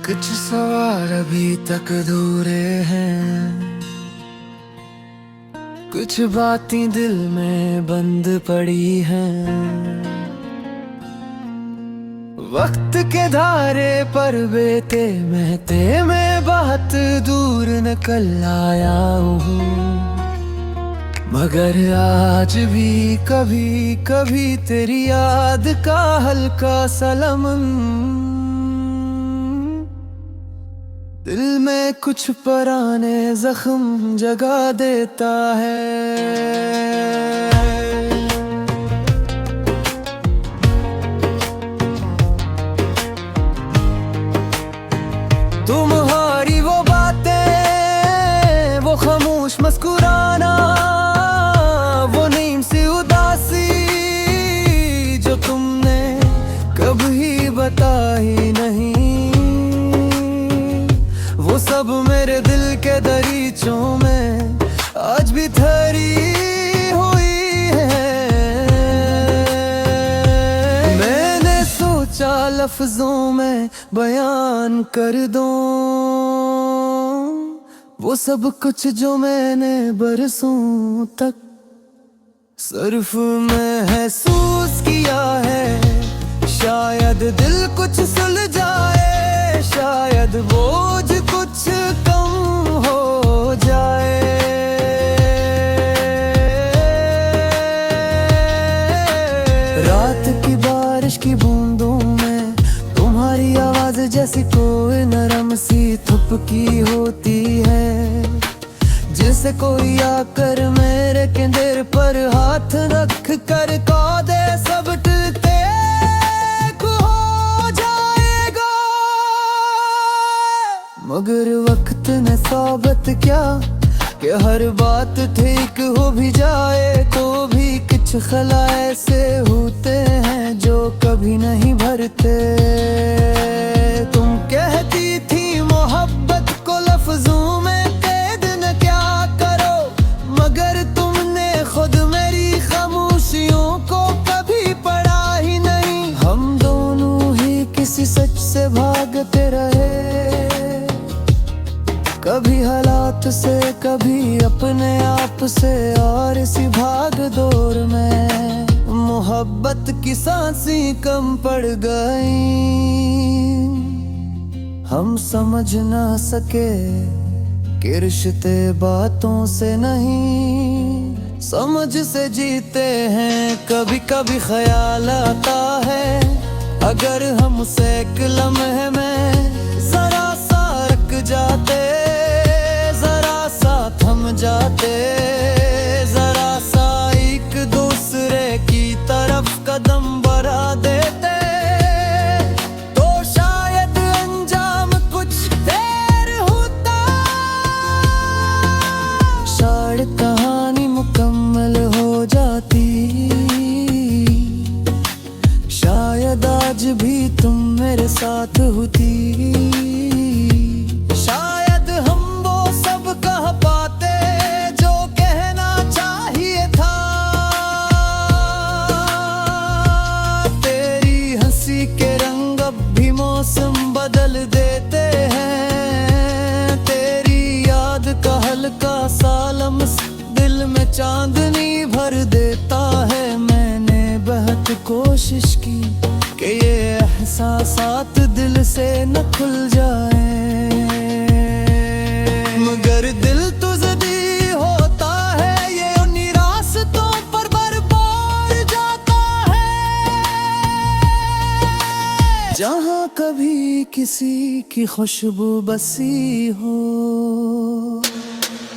कुछ सवाल अभी तक अधूरे हैं, कुछ बातें दिल में बंद पड़ी हैं। वक्त के धारे पर बेते महते मैं बहुत दूर निकल आया हूँ, मगर आज भी कभी कभी तेरी याद का हल्का सा लमन दिल में कुछ पुराने जख्म जगा देता है। तुम्हारी वो बातें, वो खामोश मुस्कुराना, वो नींद सी उदासी जो तुमने कभी बताई नहीं, वो सब मेरे दिल के दरीचों में आज भी धरी हुई है। मैंने सोचा लफ्जों में बयान कर दूं वो सब कुछ जो मैंने बरसों तक सिर्फ महसूस किया है। शायद दिल कुछ सुलझाए, शायद बोझ कुछ कम हो जाए। रात की बारिश की बूंदों में तुम्हारी आवाज जैसी कोई नरम सी थुपकी होती है, जिसे कोई आकर मेरे कंधे पर हाथ रख कर कह दे सब टूटे हो जाएगा। मगर वक्त ने साबित किया कि हर बात ठीक हो भी जाए तो भी कुछ ख्याल ऐसे होते हैं जो कभी नहीं भरते। तुम कहती थी मोहब्बत को लफ्जों में कैद न क्या करो, मगर तुमने खुद मेरी खामोशियों को कभी पढ़ा ही नहीं। हम दोनों ही किसी सच से भागते रहे, कभी हालात से कभी अपने आप से, और इसी भाग दौड़ में मोहब्बत की सांसें कम पड़ गई। हम समझ ना सके कि रिश्ते बातों से नहीं समझ से जीते हैं। कभी कभी ख्याल आता है अगर हम उसे एक लम्हे में जरा सा रुक जाते, जरा सा थम जाते, जरा सा एक दूसरे की तरफ कदम बढ़ा देते, तो शायद अंजाम कुछ देर होता, शायद कहानी मुकम्मल हो जाती, शायद आज भी तुम मेरे साथ होती, शायद हम वो सब कह पाते जो कहना चाहिए था। तेरी हंसी के रंग अब भी मौसम बदल देते हैं, तेरी याद का हल्का सा लम्स दिल में चांदनी भर देता है। मैंने बहुत कोशिश की कि ये एहसासात दिल से न खुल जाए, मगर दिल तो ज़िद्दी होता है, ये उन्हीं रास्तों पर बरबाद जाता है जहाँ कभी किसी की खुशबू बसी हो।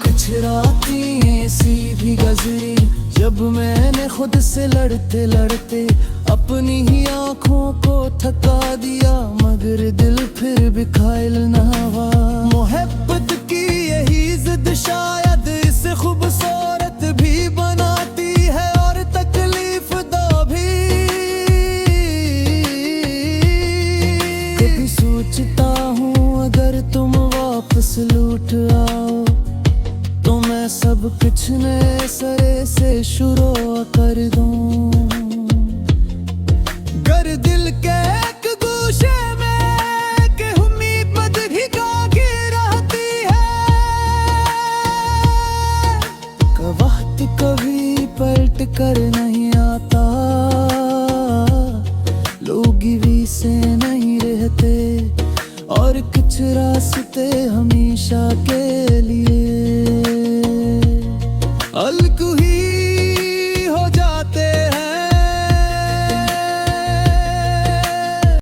कुछ रातें ऐसी भी गुज़री जब मैंने खुद से लड़ते लड़ते अपनी ही आँखों को थका दिया, मगर दिल फिर भी कायल ना हुआ। मोहब्बत की यही जिद शायद इसे खूबसूरत भी बनाती है और तकलीफ दो भी। कभी सोचता हूँ अगर तुम वापस लौट आओ तो मैं सब कुछ नए सिरे से शुरू कर दूं। गर दिल के एक गोशे में कि उम्मीद कुछ रास्ते हमेशा के